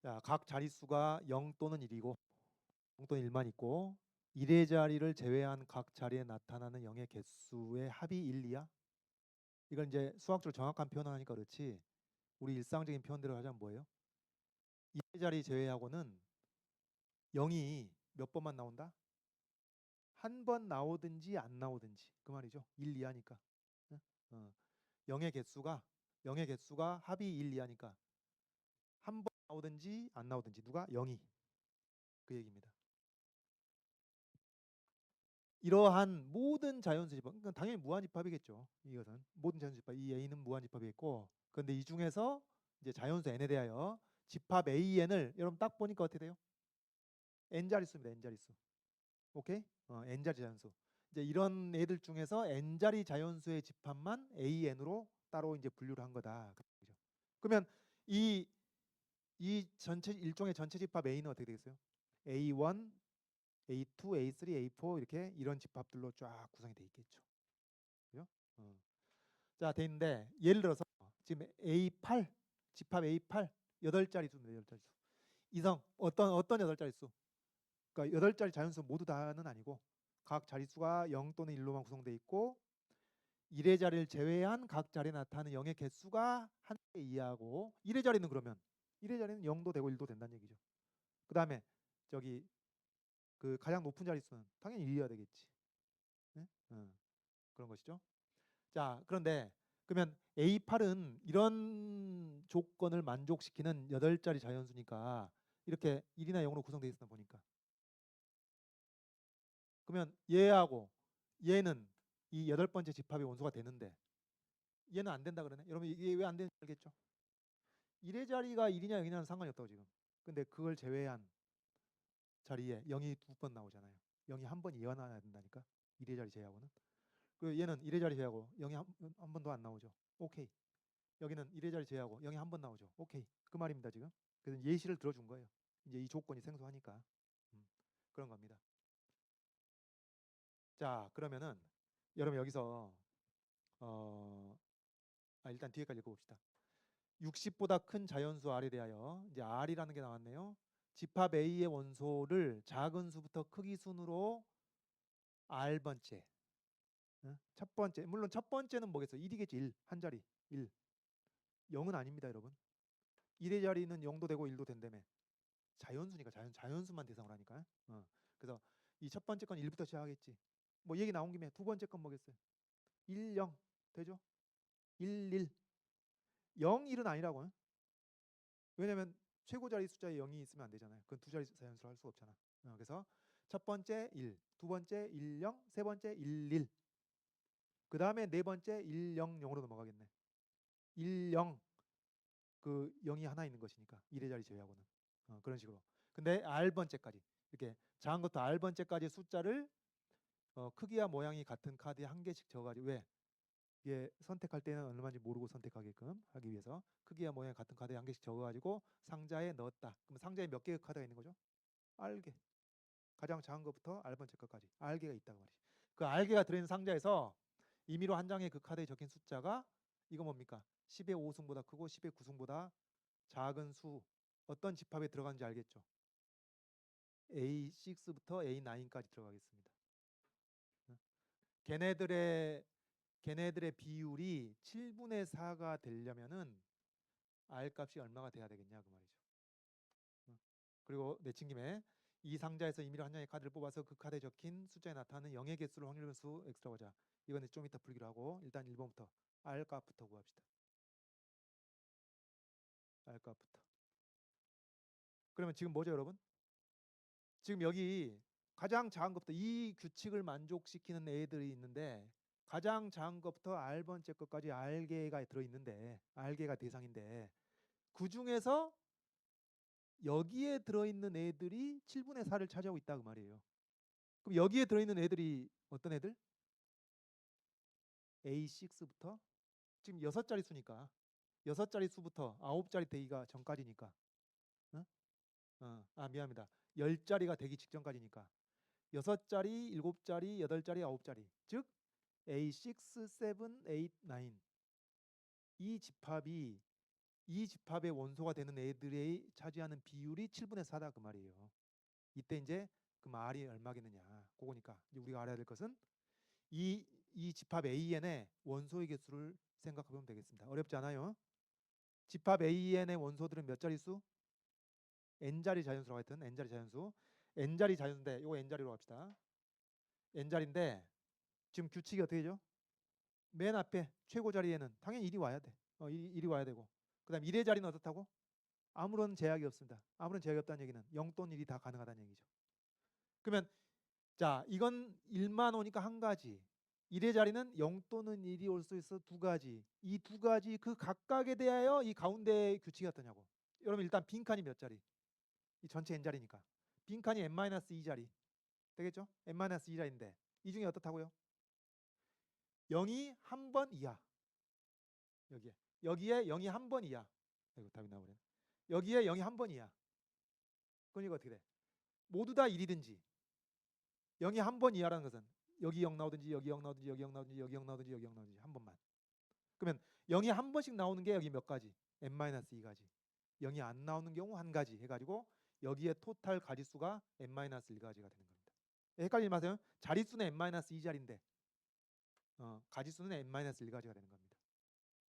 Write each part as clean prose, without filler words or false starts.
자, 각 자릿수가 0 또는 1이고 0 또는 1만 있고 1의 자리를 제외한 각 자리에 나타나는 0의 개수의 합이 1, 2야. 이건 이제 수학적으로 정확한 표현을 하니까 그렇지. 우리 일상적인 표현대로 하자면 뭐예요? 1의 자리 제외하고는 0이 몇 번만 나온다? 한 번 나오든지 안 나오든지 그 말이죠. 1, 2하니까. 응? 0의 개수가 0의 개수가 합이 1, 2하니까 한 번 나오든지 안 나오든지 누가? 0이. 그 얘기입니다. 이러한 모든 자연수 집합, 그러니까 당연히 무한집합이겠죠. 이것은 모든 자연수 집합, 이 A는 무한집합이겠고, 그런데 이 중에서 이제 자연수 n에 대하여 집합 AN을 여러분 딱 보니까 어떻게 돼요? n 자릿수입니다. n 자릿수. 오케이? n 자리 자연수. 이제 이런 애들 중에서 n 자리 자연수의 집합만 AN으로 따로 이제 분류를 한 거다. 그죠? 그러면 이 전체 일종의 전체 집합 A는 어떻게 되겠어요? A1, A2, A3, A4 이렇게 이런 집합들로 쫙 구성이 돼 있겠죠. 그죠? 어. 자, 돼 있는데 예를 들어서 지금 A8 집합 A8 8자리 수입니다. 8자리 수. 이성 어떤 8자리 수? 그러니까 8자리 자연수 모두 다는 아니고 각 자릿수가 0 또는 1로만 구성돼 있고 1의 자리를 제외한 각 자리에 나타나는 0의 개수가 한 개 이하고 1의 자리는 그러면 1의 자리는 0도 되고 1도 된다는 얘기죠. 그다음에 저기 그 가장 높은 자릿수는 당연히 1이어야 되겠지. 네? 그런 것이죠. 자, 그런데 그러면 A8은 이런 조건을 만족시키는 8자리 자연수니까 이렇게 1이나 0으로 구성되어 있으나 보니까 그러면 얘하고 얘는 이 8번째 집합의 원소가 되는데 얘는 안 된다 그러네. 여러분 이게 왜 안 되는지 알겠죠? 1의 자리가 1이냐 0이냐는 상관이 없다고 지금. 근데 그걸 제외한 자리에 0이 2번 나오잖아요. 0이 한 번 이어나야 된다니까. 1의 자리 제외하고는. 그 얘는 1의 자리 제외하고 0이 한 번도 안 나오죠. 오케이. 여기는 1의 자리 제외하고 0이 한 번 나오죠. 오케이. 그 말입니다, 지금. 그래서 예시를 들어준 거예요. 이제 이 조건이 생소하니까. 음, 그런 겁니다. 자, 그러면은 여러분 여기서 일단 뒤에까지 읽어봅시다. 60보다 큰 자연수 R에 대하여 이제 R이라는 게 나왔네요. 집합 A의 원소를 작은 수부터 크기 순으로 R번째. 첫 번째. 물론 첫 번째는 뭐겠어요? 1이겠지. 1. 한 자리. 1. 0은 아닙니다, 여러분. 1의 자리는 0도 되고 1도 된다며. 자연수니까 자연수만 대상으로 하니까. 그래서 이 첫 번째 건 1부터 시작하겠지. 뭐 얘기 나온 김에 두 번째 건 뭐겠어요? 1, 0 되죠? 1, 1. 0, 1은 아니라고. 왜냐면 최고 자리 숫자에 0이 있으면 안 되잖아요. 그건 두 자리 자연수로 할 수가 없잖아. 그래서 첫 번째 1, 두 번째 1, 0, 세 번째 1, 1. 그 다음에 네 번째 1, 0, 0으로 넘어가겠네. 1, 0. 그 0이 하나 있는 것이니까 1의 자리 제외하고는 그런 식으로. 근데 R번째까지 이렇게 작은 것도 R번째까지 숫자를 크기와 모양이 같은 카드에 한 개씩 적어가지고 왜? 이게 선택할 때는 얼마인지 모르고 선택하게끔 하기 위해서 크기와 모양이 같은 카드에 한 개씩 적어가지고 상자에 넣었다. 그럼 상자에 몇 개의 카드가 있는 거죠? R개. 가장 작은 것부터 R번째 것까지 R개가 있다고 말이지. 그 R개가 들어있는 상자에서 임의로 한 장의 그 카드에 적힌 숫자가 이거 뭡니까? 10의 5승보다 크고 10의 9승보다 작은 수 어떤 집합에 들어가는지 알겠죠? A6부터 A9까지 들어가겠습니다. 걔네들의 비율이 7분의 4가 되려면은 R 값이 얼마가 돼야 되겠냐 그 말이죠. 그리고 내친 김에 이 상자에서 임의로 한 장의 카드를 뽑아서 그 카드에 적힌 숫자에 나타나는 0의 개수를 확률 변수 X라고 하자. 이건 좀 이따 풀기로 하고 일단 1번부터 R 값부터 구합시다. R 값부터. 그러면 지금 뭐죠 여러분? 지금 여기 가장 작은 것부터 이 규칙을 만족시키는 애들이 있는데 가장 작은 것부터 R번째 것까지 R개가 들어있는데 R개가 대상인데 그 중에서 여기에 들어있는 애들이 7분의 4를 차지하고 있다 그 말이에요. 그럼 여기에 들어있는 애들이 어떤 애들? A6부터 지금 6자리 수니까 6자리 수부터 9자리 되기가 전까지니까 미안합니다. 10자리가 되기 직전까지니까 6자리, 7자리, 8자리, 9자리 즉 A6, 7, 8, 9 이 집합이 이 집합의 원소가 되는 애들이 차지하는 비율이 7분의 4다 그 말이에요. 이때 이제 그 말이 얼마겠느냐 그거니까 이제 우리가 알아야 될 것은 이 집합 AN의 원소의 개수를 생각해보면 되겠습니다. 어렵지 않아요? 집합 AN의 원소들은 몇 자릿수? n자리 자연수라고 했던 n자리 자연수. n자리 자연수인데 이거 n자리로 갑시다. n자리인데 지금 규칙이 어떻게 되죠? 맨 앞에 최고 자리에는 당연히 1이 와야 돼. 1이 와야 되고 그 다음 1의 자리는 어떻다고? 아무런 제약이 없습니다. 아무런 제약이 없다는 얘기는 0 또는 1이 다 가능하다는 얘기죠. 그러면 자 이건 1만 오니까 한 가지 1의 자리는 0 또는 1이 올 수 있어 두 가지. 이 두 가지 그 각각에 대하여 이 가운데 규칙이 어떠냐고. 여러분 일단 빈칸이 몇 자리? 이 전체 n자리니까 빈칸이 n-2자리 되겠죠? n-2자리인데 이 중에 어떻다고요? 0이 한 번 이하. 여기에 0이 한 번 이하. 이거 답이 나오네. 여기에 0이 한 번 이하. 그러니까 어떻게 돼? 모두 다 1이든지 0이 한 번 이하라는 것은 여기 0 나오든지 여기 0 나오든지 여기 0 나오든지 여기 0 나오든지 여기 0 나오든지 한 번만. 그러면 0이 한 번씩 나오는 게 여기 몇 가지? n-2가지. 0이 안 나오는 경우 한 가지 해가지고 여기에 토탈 가지수가 n-1가지가 되는 겁니다. 헷갈리지 마세요. 자릿수는 n-2자리인데 가지수는 n-1가지가 되는 겁니다.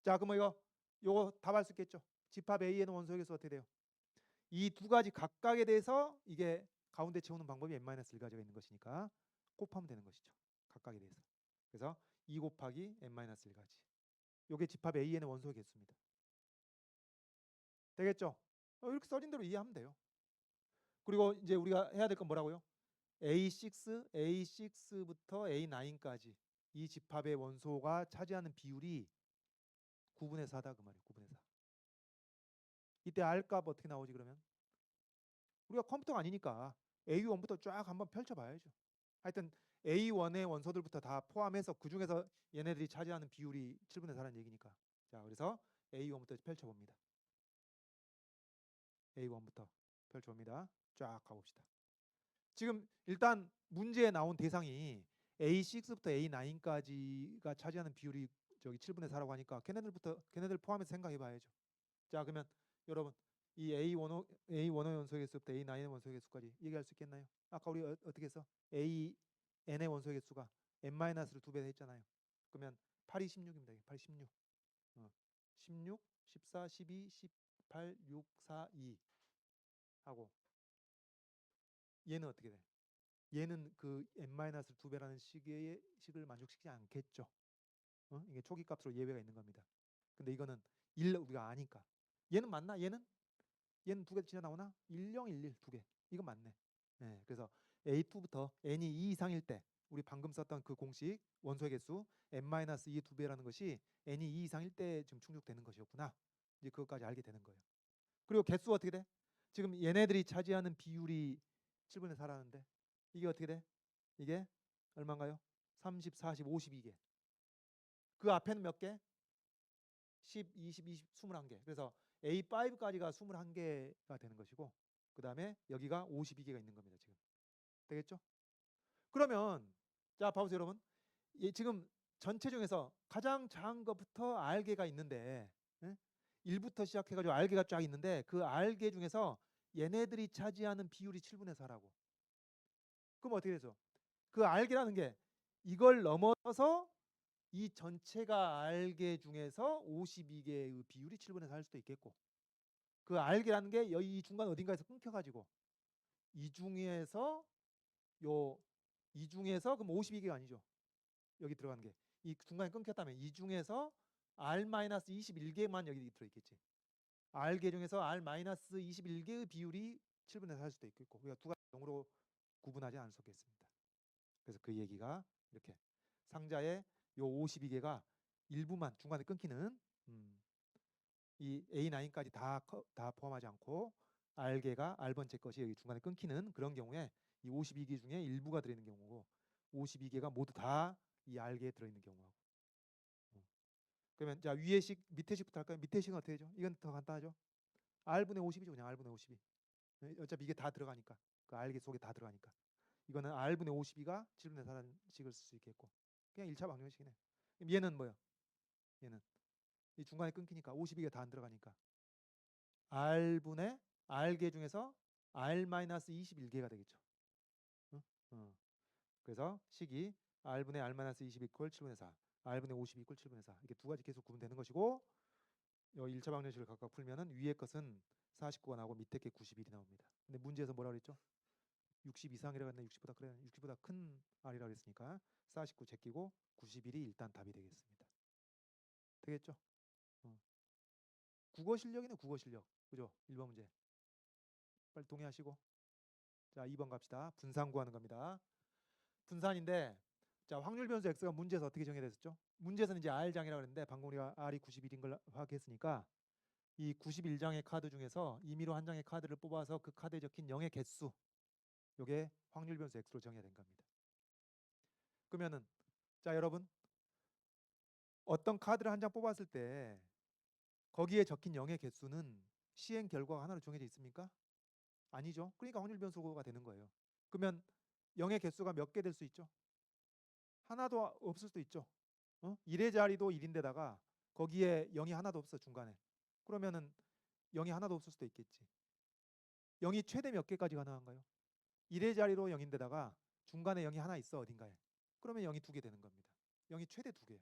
자, 그럼 이거 답할 수 있겠죠? 집합 A에는 원소의 개수 어떻게 돼요? 이 두 가지 각각에 대해서 이게 가운데 채우는 방법이 n-1가지가 있는 것이니까 곱하면 되는 것이죠. 각각에 대해서. 그래서 2 곱하기 n-1가지. 이게 집합 A에는 원소의 개수입니다. 되겠죠? 이렇게 써진 대로 이해하면 돼요. 그리고 이제 우리가 해야 될 건 뭐라고요? A6부터 A9까지 이 집합의 원소가 차지하는 비율이 9분의 4다 그 말이에요. 9분의 4. 이때 R값 어떻게 나오지 그러면? 우리가 컴퓨터가 아니니까 A1부터 쫙 한번 펼쳐봐야죠. 하여튼 A1의 원소들부터 다 포함해서 그 중에서 얘네들이 차지하는 비율이 7분의 4라는 얘기니까. 자, 그래서 A1부터 펼쳐봅니다. A1부터 펼쳐봅니다. 쫙 가봅시다. 지금 일단 문제에 나온 대상이 A6부터 A9까지가 차지하는 비율이 저기 7분의 4라고 하니까 걔네들 포함해서 생각해봐야죠. 자, 그러면 여러분 이 A1의 원소의 개수부터 A9의 원소의 개수까지 얘기할 수 있겠나요? 아까 우리 어떻게 했어? AN의 원소의 개수가 n-를 2배 했잖아요. 그러면 8이 16입니다. 8이 16. 16, 14, 12, 18, 6, 4, 2 하고 얘는 어떻게 돼? 얘는 그 n-2배라는 식을 만족시키지 않겠죠. 이게 초기 값으로 예외가 있는 겁니다. 근데 이거는 1 우리가 아니까. 얘는 맞나? 얘는 두 개 진짜 나오나? 10, 11 두 개. 이건 맞네. 네, 그래서 A2부터 n이 2 이상일 때 우리 방금 썼던 그 공식 원소의 개수 n-2의 2배라는 것이 n이 2 이상일 때 지금 충족되는 것이었구나. 이제 그것까지 알게 되는 거예요. 그리고 개수 어떻게 돼? 지금 얘네들이 차지하는 비율이 7분의 4라는데 이게 어떻게 돼? 이게 얼마인가요? 30, 40, 52개. 그 앞에는 몇 개? 10, 20, 21개. 그래서 A5까지가 21개가 되는 것이고 그 다음에 여기가 52개가 있는 겁니다. 지금. 되겠죠? 그러면 자 봐보세요 여러분. 지금 전체 중에서 가장 작은 것부터 R개가 있는데 1부터 시작해가지고 R개가 쫙 있는데 그 R개 중에서 얘네들이 차지하는 비율이 7분의 4라고. 그럼 어떻게 되죠? 그 R개라는 게 이걸 넘어서 이 전체가 R개 중에서 52개의 비율이 7분의 4일 수도 있겠고 그 R개라는 게 이 중간 어딘가에서 끊겨가지고 이 중에서 그럼 52개가 아니죠. 여기 들어가는 게 이 중간에 끊겼다면 이 중에서 R-21개만 여기 들어있겠지. R개 중에서 R-21개의 비율이 7분의 4일 수도 있겠고 우리가 두 가지 0으로 구분하지 않을 수 없겠습니다. 그래서 그 얘기가 이렇게 상자에 요 52개가 일부만 중간에 끊기는 이 A9까지 다 포함하지 않고 R개가 R번째 것이 여기 중간에 끊기는 그런 경우에 이 52개 중에 일부가 들어있는 경우고 52개가 모두 다 이 R개에 들어있는 경우하고 그러면 자 위에 식 밑에 식부터 할까요? 밑에 식은 어떻게 되죠? 이건 더 간단하죠. R분의 50이죠. 그냥 R분의 52. 어차피 이게 다 들어가니까 그 R개 속에 다 들어가니까 이거는 R분의 52가 7분의 4라는 식을 쓸 수 있겠고 그냥 1차 방정식이네. 그럼 얘는 뭐예요? 얘는 이 중간에 끊기니까 52개 다 안 들어가니까 R분의 R개 중에서 R-21개가 되겠죠. 응? 그래서 식이 R분의 R-20 이퀄 7분의 4, R분의 50 이퀄 7분의 4. 이게 두 가지 계속 구분되는 것이고, 요 1차 방정식을 각각 풀면은 위에 것은 49가 나오고 밑에 게 91이 나옵니다. 근데 문제에서 뭐라 그랬죠? 60 이상이라고 했나 60보다 그래 60보다 큰 R이라고 했으니까 49 제끼고 91이 일단 답이 되겠습니다. 되겠죠? 국어 실력이네, 국어 실력. 그죠? 1번 문제. 빨리 동의하시고. 자, 2번 갑시다. 분산 구하는 겁니다. 분산인데, 자, 확률 변수 x가 문제에서 어떻게 정의됐었죠? 문제에서는 이제 R장이라고 했는데 방금 우리가 R이 91인 걸 파악했으니까 이 91장의 카드 중에서 임의로 한 장의 카드를 뽑아서 그 카드에 적힌 0의 개수, 요게 확률 변수 x로 정의가 된 겁니다. 그러면은, 자, 여러분, 어떤 카드를 한 장 뽑았을 때 거기에 적힌 0의 개수는 시행 결과가 하나로 정해져 있습니까? 아니죠. 그러니까 확률 변수가 되는 거예요. 그러면 0의 개수가 몇 개 될 수 있죠? 하나도 없을 수도 있죠. 1의 자리도 1인데다가 거기에 0이 하나도 없어 중간에. 그러면은 0이 하나도 없을 수도 있겠지. 0이 최대 몇 개까지 가능한가요? 1의 자리로 0인데다가 중간에 0이 하나 있어 어딘가에. 그러면 0이 두 개 되는 겁니다. 0이 최대 두 개예요.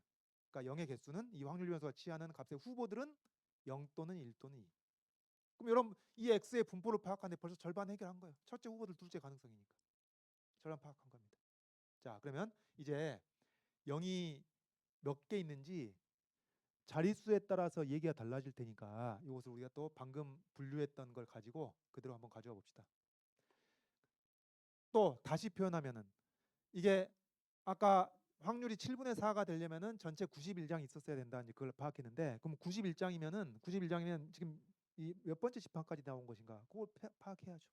그러니까 0의 개수는 이 확률 변수가 취하는 값의 후보들은 0 또는 1 또는 2. 그럼 여러분 이 x의 분포를 파악하는데 벌써 절반 해결한 거예요. 첫째 후보들 둘째 가능성이니까. 절반 파악한 겁니다. 자, 그러면 이제 0이 몇 개 있는지 자릿수에 따라서 얘기가 달라질 테니까 이것을 우리가 또 방금 분류했던 걸 가지고 그대로 한번 가져와 봅시다. 또 다시 표현하면은 이게 아까 확률이 7분의 4가 되려면은 전체 91장 있었어야 된다. 이제 그걸 파악했는데 그럼 91장이면 지금 이 몇 번째 집합까지 나온 것인가? 그걸 파악해야죠.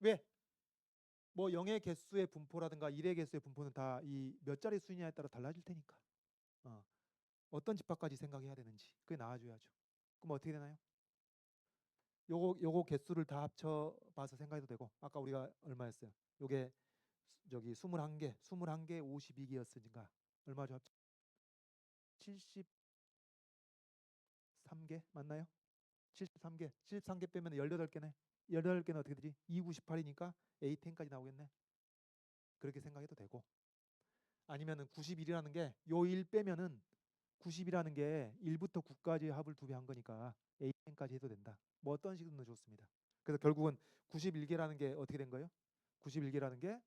왜? 뭐 0의 개수의 분포라든가 1의 개수의 분포는 다 이 몇 자리 수냐에 따라 달라질 테니까. 어떤 집합까지 생각해야 되는지 그게 나와줘야죠. 그럼 어떻게 되나요? 요거 개수를 다 합쳐 봐서 생각해도 되고 아까 우리가 얼마였어요? 요게 저기 21개 52개였으니까 얼마죠? 합쳐 73개 맞나요? 73개 빼면 18개네. 18개는 어떻게 되지? 2, 98이니까 A10까지 나오겠네. 그렇게 생각해도 되고 아니면은 91이라는 게 요 1 빼면은 90이라는 게 1부터 9까지 합을 2배 한 거니까 A10까지 해도 된다. 뭐 어떤 식으로도 좋습니다. 그래서 결국은 91개라는 게 어떻게 된 거예요? 91개라는 게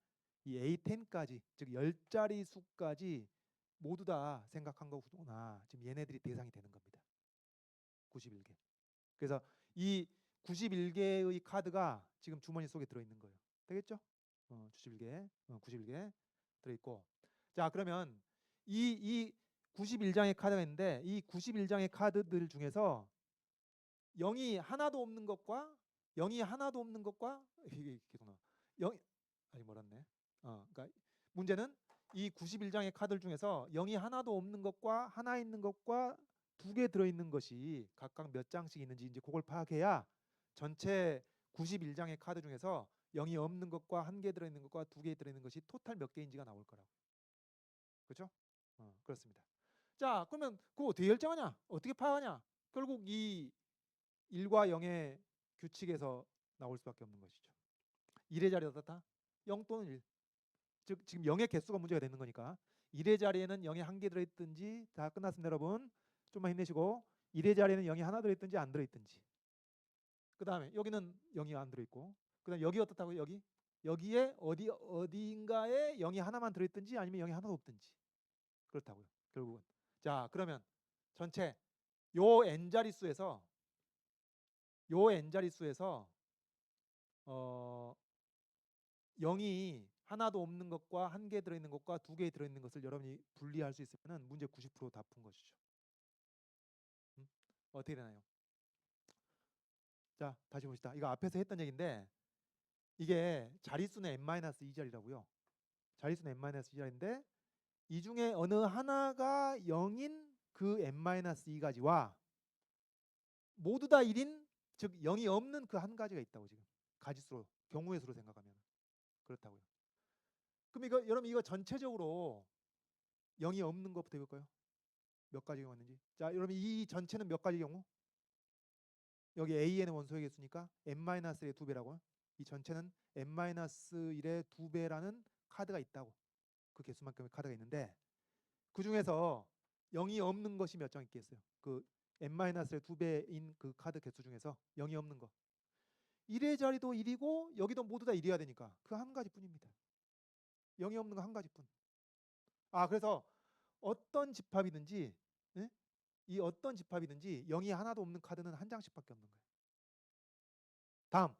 이 A10까지 즉 10자리 수까지 모두 다 생각한 거구나. 지금 얘네들이 대상이 되는 겁니다. 91개. 그래서 이 91개의 카드가 지금 주머니 속에 들어있는 거예요. 되겠죠? 91개 들어있고 자 그러면 이 91장의 카드가 있는데 이 91장의 카드들 중에서 0이 하나도 없는 것과 0이 하나도 없는 것과 이게 계속 나와. 0 아니 몰랐네. 그러니까 문제는 이 91장의 카드 중에서 0이 하나도 없는 것과 하나 있는 것과 두 개 들어 있는 것이 각각 몇 장씩 있는지 이제 그걸 파악해야 전체 91장의 카드 중에서 0이 없는 것과 한 개 들어 있는 것과 두 개 들어 있는 것이 토탈 몇 개인지가 나올 거라고. 그렇죠? 그렇습니다. 자, 그러면 그거 어떻게 결정하냐? 어떻게 파악하냐? 결국 이 1과 0의 규칙에서 나올 수밖에 없는 것이죠. 1의 자리 어떻다? 0 또는 1. 즉 지금 0의 개수가 문제가 되는 거니까 1의 자리에는 0이 한 개 들어있든지 다 끝났습니다 여러분. 좀만 힘내시고 1의 자리에는 0이 하나 들어있든지 안 들어있든지 그 다음에 여기는 0이 안 들어있고 그 다음에 여기 어떻다고요? 여기에 어디인가에 0이 하나만 들어있든지 아니면 0이 하나도 없든지 그렇다고요 결국은. 자 그러면 전체 요 n자릿수에서 어 0이 하나도 없는 것과 한 개 들어있는 것과 두 개 들어있는 것을 여러분이 분리할 수 있으면 문제 90% 다 푼 것이죠. 어떻게 되나요? 자 다시 봅시다. 이거 앞에서 했던 얘기인데 이게 자릿수는 n-2자리라고요. 자릿수는 n-2자리인데 이 중에 어느 하나가 0인 그 n-2가지와 모두 다 1인 즉 0이 없는 그 한 가지가 있다고 지금 가지수로 경우의 수로 생각하면 그렇다고요. 그럼 이거 여러분 이거 전체적으로 0이 없는 것부터 해볼까요? 몇 가지 경우 있는지. 자 여러분 이 전체는 몇 가지 경우? 여기 AN의 원소의 개수니까 n-1의 2배라고. 이 전체는 n-1의 2배라는 카드가 있다고. 그 개수만큼의 카드가 있는데 그 중에서 0이 없는 것이 몇 장 있겠어요? 그 n-의 2배인 그 카드 개수 중에서 0이 없는 거. 1의 자리도 1이고 여기도 모두 다 1이어야 되니까 그 한 가지뿐입니다. 0이 없는 거 한 가지뿐. 아, 그래서 어떤 집합이든지, 예? 이 어떤 집합이든지 0이 하나도 없는 카드는 한 장씩밖에 없는 거예요. 다음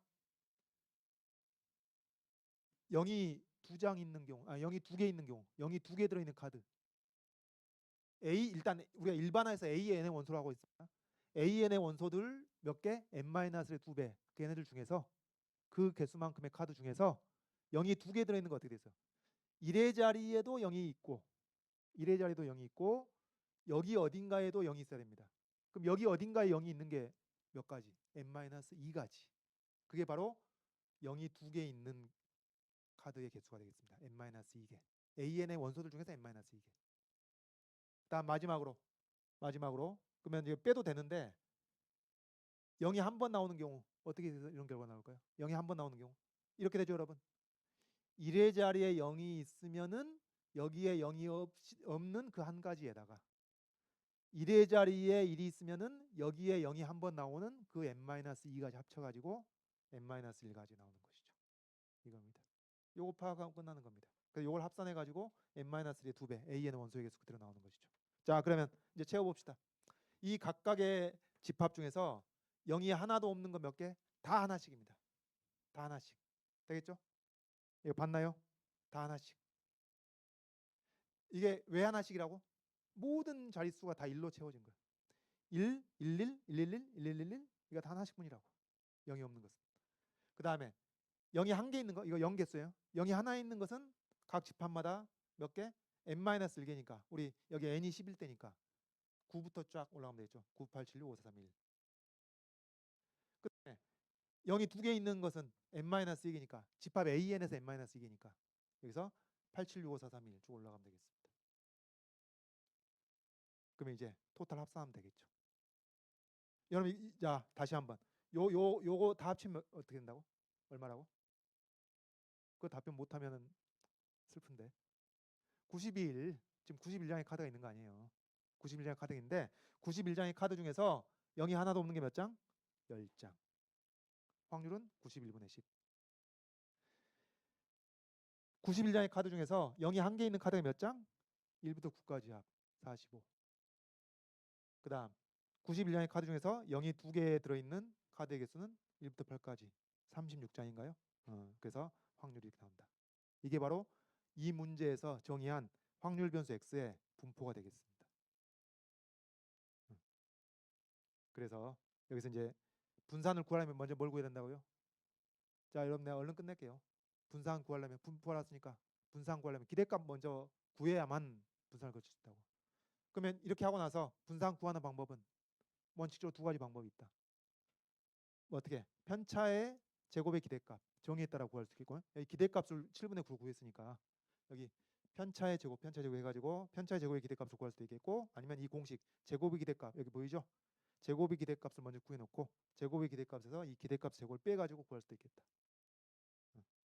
0이 2장 있는 경우, 0이 2개 있는 경우, 0이 2개 들어있는 카드. A, 일단 우리가 일반화해서 AN의 원소로 하고 있습니다. AN의 원소들 몇 개? n-의 2배. 걔네들 중에서 그 개수만큼의 카드 중에서 0이 2개 들어있는 거 어떻게 되세요? 1의 자리에도 0이 있고 1의 자리도 0이 있고 여기 어딘가에도 0이 있어야 됩니다. 그럼 여기 어딘가에 0이 있는 게 몇 가지? n-2가지. 그게 바로 0이 2개 있는 카드의 개수가 되겠습니다. n-2개. AN의 원소들 중에서 n-2개. 다음 마지막으로 그러면 이제 빼도 되는데 0이 한 번 나오는 경우 어떻게 이런 결과 나올까요? 0이 한 번 나오는 경우 이렇게 되죠, 여러분. 1의 자리에 0이 있으면은 여기에 0이 없는 그 한 가지에다가 1의 자리에 1이 있으면은 여기에 0이 한 번 나오는 그 n-2가지 합쳐가지고 n-1가지 나오는 것이죠. 이겁니다. 요거 파악하고 끝나는 겁니다. 그래서 요걸 합산해가지고 n-의 2배 AN의 원소의 개수 그대로 나오는 것이죠. 자, 그러면 이제 채워봅시다. 이 각각의 집합 중에서 0이 하나도 없는 거 몇 개? 다 하나씩입니다. 다 하나씩. 되겠죠? 이거 봤나요? 다 하나씩. 이게 왜 하나씩이라고? 모든 자릿수가 다 1로 채워진 거예요. 1, 11, 111, 1111 이거 다 하나씩뿐이라고. 0이 없는 것은. 그 다음에 0이 한 개 있는 거 이거 0개수예요. 0이 하나 있는 것은 각 집합마다 몇 개? n-1개니까 우리 여기 n이 11대니까 9부터 쫙 올라가면 되겠죠. 9, 8, 7, 6, 5, 4, 3, 1. 끝에 0이 2개 있는 것은 n-2개니까 집합 AN에서 n-2개니까 여기서 8, 7, 6, 5, 4, 3, 1 쭉 올라가면 되겠습니다. 그러면 이제 토탈 합산하면 되겠죠. 여러분 자 다시 한번 요거 다 합치면 어떻게 된다고? 얼마라고? 그 답변 못하면은 슬픈데 91 지금 91장의 카드가 있는 거 아니에요. 91장의 카드가 있는데 91장의 카드 중에서 0이 하나도 없는 게 몇 장? 10장. 확률은 91분의 10. 91장의 카드 중에서 0이 한 개 있는 카드가 몇 장? 1부터 9까지 합 45. 그 다음 91장의 카드 중에서 0이 2개 들어있는 카드의 개수는 1부터 8까지 36장인가요? 그래서 확률이 이렇게 나온다. 이게 바로 이 문제에서 정의한 확률 변수 x의 분포가 되겠습니다. 그래서 여기서 이제 분산을 구하려면 먼저 뭘 구해야 된다고요? 자, 여러분 내가 얼른 끝낼게요. 분산 구하려면 분포 알았으니까 분산 구하려면 기대값 먼저 구해야만 분산을 거칠 수 있다고. 그러면 이렇게 하고 나서 분산 구하는 방법은 원칙적으로 두 가지 방법이 있다. 뭐 어떻게? 편차의 제곱의 기대값 정의에 따라 구할 수 있겠고요. 여기 기대값을 7분의 9 구했으니까 여기 편차의 제곱 해가지고 편차의 제곱의 기대값을 구할 수도 있겠고 아니면 이 공식 제곱의 기대값 여기 보이죠? 제곱의 기대값을 먼저 구해놓고 제곱의 기대값에서 이 기대값 제곱을 빼가지고 구할 수도 있겠다.